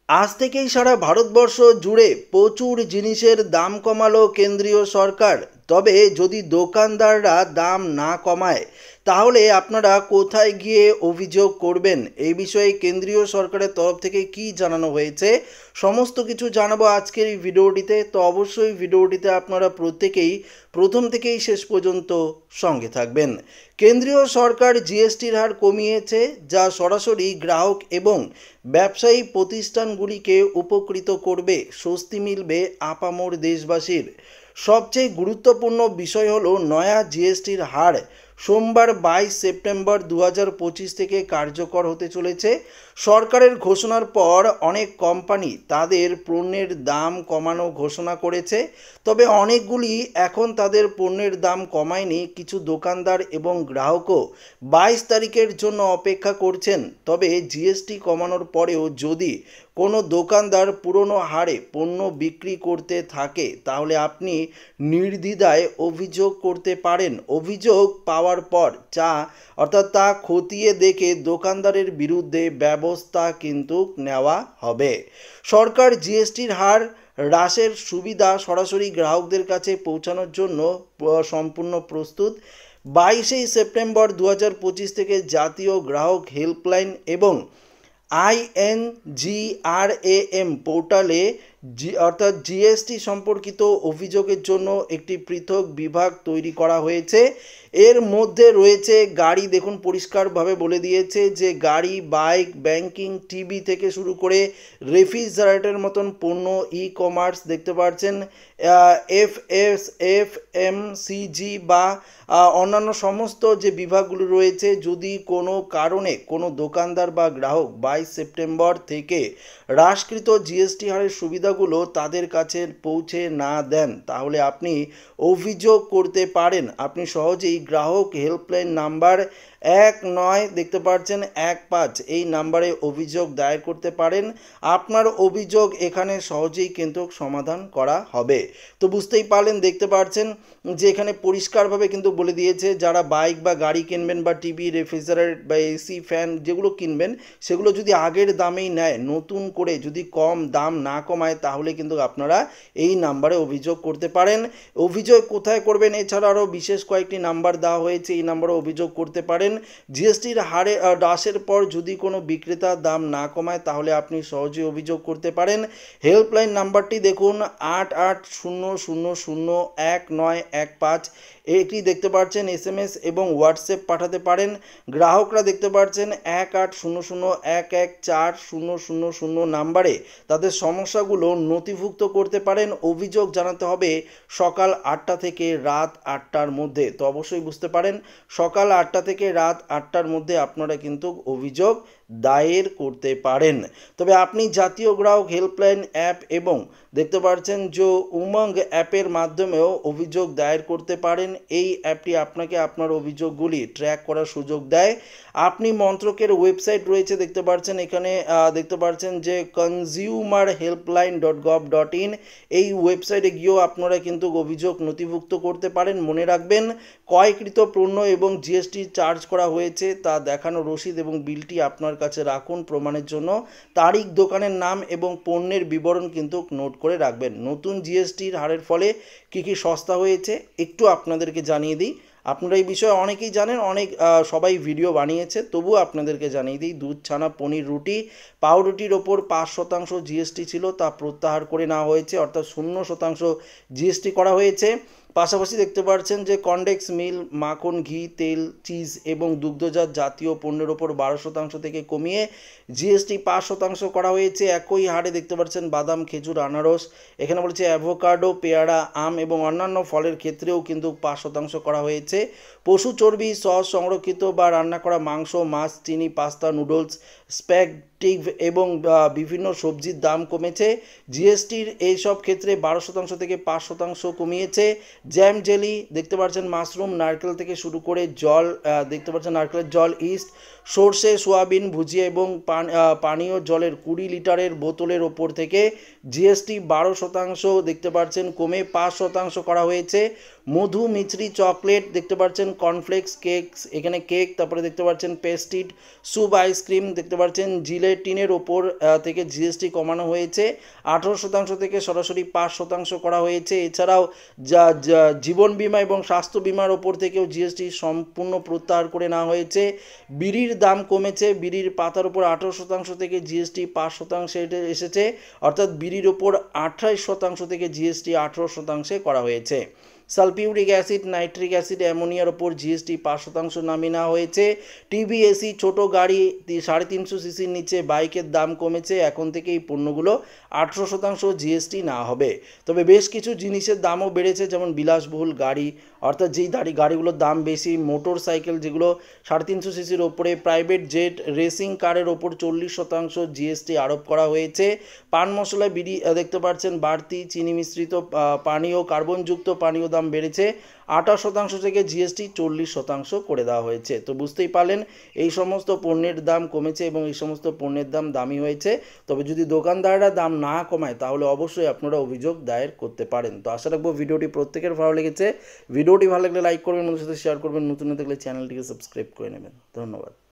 আজ থেকেই সারা ভারতবর্ষ জুড়ে প্রচুর জিনিসের দাম কমালো কেন্দ্রীয় সরকার। তবে যদি দোকানদাররা দাম না কমায় তাহলে আপনারা কোথায় গিয়ে অভিযোগ করবেন? এই বিষয়ে কেন্দ্রীয় সরকারের তরফ থেকে কি জানানো হয়েছে সমস্ত কিছু জানাবো আজকের এই ভিডিওটিতে। তো অবশ্যই ভিডিওটিতে আপনারা প্রত্যেকেই প্রথম থেকেই শেষ পর্যন্ত সঙ্গে থাকবেন। কেন্দ্রীয় সরকার জিএসটির হার কমিয়েছে, যা সরাসরি গ্রাহক এবং ব্যবসায়ী প্রতিষ্ঠানগুলিকে উপকৃত করবে। স্বস্তি মিলবে আপামর দেশবাসীর। সবচেয়ে গুরুত্বপূর্ণ বিষয় হলো নয়া জিএসটির হার সোমবার 22 সেপ্টেম্বর 2025 থেকে কার্যকর হতে চলেছে। সরকারের ঘোষণার পর অনেক কোম্পানি তাদের পণ্যের দাম কমানো ঘোষণা করেছে, তবে অনেকগুলি এখন তাদের পণ্যের দাম কমায়নি। কিছু দোকানদার এবং গ্রাহকও 22 তারিখের জন্য অপেক্ষা করছেন। তবে জিএসটি কমানোর পরেও যদি কোনো দোকানদার পুরনো হারে পণ্য বিক্রি করতে থাকে তাহলে আপনি নির্দ্বিধায় অভিযোগ করতে পারেন। অভিযোগ পাওয়ার পর তা খতিয়ে দেখে দোকানদারের বিরুদ্ধে ব্যবস্থা কিন্তু নেওয়া হবে। সরকার জিএসটির হার হ্রাসের সুবিধা সরাসরি গ্রাহকদের কাছে পৌঁছানোর জন্য সম্পূর্ণ প্রস্তুত। 22 সেপ্টেম্বর 2025 থেকে জাতীয় গ্রাহক হেল্পলাইন এবং INGRAM পোর্টালে জিএসটি সম্পর্কিত অভিযোগের জন্য একটি পৃথক বিভাগ তৈরি করা হয়েছে। এর মধ্যে রয়েছে গাড়ি, দেখুন পরিষ্কারভাবে বলে দিয়েছে যে গাড়ি, বাইক, ব্যাংকিং, টিভি থেকে শুরু করে রেফ্রিজারেটরের মতন পণ্য, ই কমার্স দেখতে পাচ্ছেন, FMCG বা অন্যান্য সমস্ত যে বিভাগগুলো রয়েছে। যদি কোনো কারণে কোনো দোকানদার বা গ্রাহক 22 সেপ্টেম্বর থেকে হ্রাসকৃত জিএসটি হারের সুবিধাগুলো তাদের কাছে পৌঁছে না দেন তাহলে আপনি অভিযোগ করতে পারেন। আপনি সহজেই গ্রাহক হেল্পলাইন নাম্বার 19 দেখতে পাচ্ছেন 15 এই নাম্বারে অভিযোগ দায়ের করতে পারেন। আপনার অভিযোগ এখানে সহজেই কিন্তু সমাধান করা হবে। তো বুঝতেই পারলেন, দেখতে পাচ্ছেন যে এখানে পরিষ্কারভাবে কিন্তু বলে দিয়েছে যারা বাইক বা গাড়ি কিনবেন বা টিভি, রেফ্রিজারেটর বা এসি, ফ্যান যেগুলো কিনবেন সেগুলো যদি আগের দামেই নেয়, নতুন করে যদি কম দাম না কমায় তাহলে কিন্তু আপনারা এই নাম্বারে অভিযোগ করতে পারেন। অভিযোগ কোথায় করবেন? এছাড়া আরও বিশেষ কয়েকটি নাম্বার দেওয়া হয়েছে, এই নাম্বারে অভিযোগ করতে পারেন। জিএসটির হারে হ্রাসের পর যদি কোনো বিক্রেতা দাম না কমায় তাহলে আপনি সহজেই অভিযোগ করতে পারেন। হেল্পলাইন নাম্বারটি দেখুন 8800019115। এটি দেখতে পাচ্ছেন SMS এবং হোয়াটসঅ্যাপ পাঠাতে পারেন। গ্রাহকরা দেখতে পাচ্ছেন 1800114000 নাম্বারে তাদের সমস্যাগুলো নথিভুক্ত করতে পারেন। অভিযোগ জানাতে হবে সকাল 8টা থেকে রাত 8টার মধ্যে। তো অবশ্যই বুঝতে পারেন সকাল 8টা থেকে রাত 8টার মধ্যে আপনারা কিন্তু অভিযোগ দায়ের করতে পারেন। তবে আপনি জাতীয় গ্রাহক হেল্পলাইন অ্যাপ এবং দেখতে পাচ্ছেন যে উমঙ্গ অ্যাপের মাধ্যমেও অভিযোগ দায়ের করতে পারেন। এই অ্যাপটি আপনাকে আপনার অভিযোগগুলি ট্র্যাক করার সুযোগ দেয়। আপনি মন্ত্রকের ওয়েবসাইট রয়েছে দেখতে পাচ্ছেন, এখানে দেখতে পাচ্ছেন যে consumerhelpline.gov.in এই ওয়েবসাইটে গিয়েও আপনারা কিন্তু অভিযোগ নথিভুক্ত করতে পারেন। মনে রাখবেন ক্রয়কৃত পণ্য এবং জিএসটি চার্জ করা হয়েছে তা দেখানো রসিদ এবং বিলটি আপনার কাছে রাখুন প্রমাণের জন্য। তারিখ, দোকানের নাম এবং পণ্যের বিবরণ কিন্তু নোট করে রাখবেন। নতুন জিএসটির হারের ফলে কি কি সস্তা হয়েছে একটু আপনাদেরকে জানিয়ে দিই। আপনারা এই বিষয়ে অনেকেই জানেন, সবাই ভিডিও বানিয়েছে, তবুও আপনাদেরকে জানিয়ে দিই। দুধ, ছানা, পনির, রুটি, পাউরুটির ওপর 5% জিএসটি ছিল, তা প্রত্যাহার করে নেওয়া হয়েছে, অর্থাৎ 0% জিএসটি করা হয়েছে। পাশাপাশি দেখতে পাচ্ছেন যে কনডেক্স মিল, মাখন, ঘি, তেল, চিজ এবং দুগ্ধজাত জাতীয় পণ্যের ওপর 12% থেকে কমিয়ে জিএসটি 5% করা হয়েছে। একই হারে দেখতে পাচ্ছেন বাদাম, খেজুর, আনারস, এখানে বলছে অ্যাভোকাডো, পেয়ারা, আম এবং অন্যান্য ফলের ক্ষেত্রেও কিন্তু 5% করা হয়েছে। পশু চর্বি, সস, সংরক্ষিত বা রান্না করা মাংস, মাছ, চিনি, পাস্তা, নুডলস, স্প্যাগেটি এবং বিভিন্ন সবজির দাম কমেছে। জিএসটির এইসব ক্ষেত্রে 12% থেকে 5% কমিয়েছে। জ্যাম, জেলি দেখতে পাচ্ছেন, মাশরুম, নারকেল থেকে শুরু করে জল দেখতে পাচ্ছেন, নারকেলের জল, ইস্ট, সর্ষে, সোয়াবিন, ভুজিয়া এবং পানীয় জলের 20 লিটারের বোতলের ওপর থেকে জিএসটি 12% দেখতে পাচ্ছেন কমে 5% করা হয়েছে। মধু, মিছরি, চকলেট দেখতে পাচ্ছেন, কর্নফ্লেক্স, কেকস, এখানে কেক, তারপরে দেখতে পাচ্ছেন পেস্ট্রিট, স্যুপ, আইসক্রিম দেখতে পাচ্ছেন জিলেটিনের ওপর থেকে জিএসটি কমানো হয়েছে 18% থেকে সরাসরি 5% করা হয়েছে। এছাড়াও জীবন বীমা এবং স্বাস্থ্য বীমার ওপর থেকেও জিএসটি সম্পূর্ণ প্রত্যাহার করে নেওয়া হয়েছে। বিড়ির দাম কমেছে, বিড়ির পাতার ওপর 18% থেকে জিএসটি 5% এসেছে, অর্থাৎ বিড়ির ওপর 28% থেকে জিএসটি 18% করা হয়েছে। সালফিউরিক অ্যাসিড, নাইট্রিক অ্যাসিড, অ্যামোনিয়ার ওপর জিএসটি 5% নামিয়ে নেওয়া হয়েছে। টিভিএসি ছোট গাড়ি 350 সিসির নিচে বাইকের দাম কমেছে, এখন থেকে এই পণ্যগুলো 18% জিএসটি না হবে। তবে বেশ কিছু জিনিসের দামও বেড়েছে, যেমন বিলাসবহুল গাড়ি, অর্থাৎ যেই গাড়িগুলোর দাম বেশি, মোটর সাইকেল যেগুলো 350 সিসির ওপরে, প্রাইভেট জেট, রেসিং কারের ওপর 40% জিএসটি আরোপ করা হয়েছে। পান মশলা, বিড়ি দেখতে পাচ্ছেন বাড়তি, চিনি মিশ্রিত পানীয়, কার্বনযুক্ত পানীয় দাম বেড়েছে 28% থেকে জিএসটি 40% করে দেওয়া হয়েছে। তো বুঝতেই পারলেন এই সমস্ত পণ্যের দাম কমেছে এবং এই সমস্ত পণ্যের দাম দামি হয়েছে। তবে যদি দোকানদাররা দাম না কমায় তাহলে অবশ্যই আপনারা অভিযোগ দায়ের করতে পারেন। তো আশা রাখবো ভিডিওটি প্রত্যেকের ভালো লেগেছে। ভিডিওটি ভালো লাগলে লাইক করবেন, বন্ধুদের সাথে শেয়ার করবেন, নতুন দেখলে চ্যানেলটিকে সাবস্ক্রাইব করে নেবেন। ধন্যবাদ।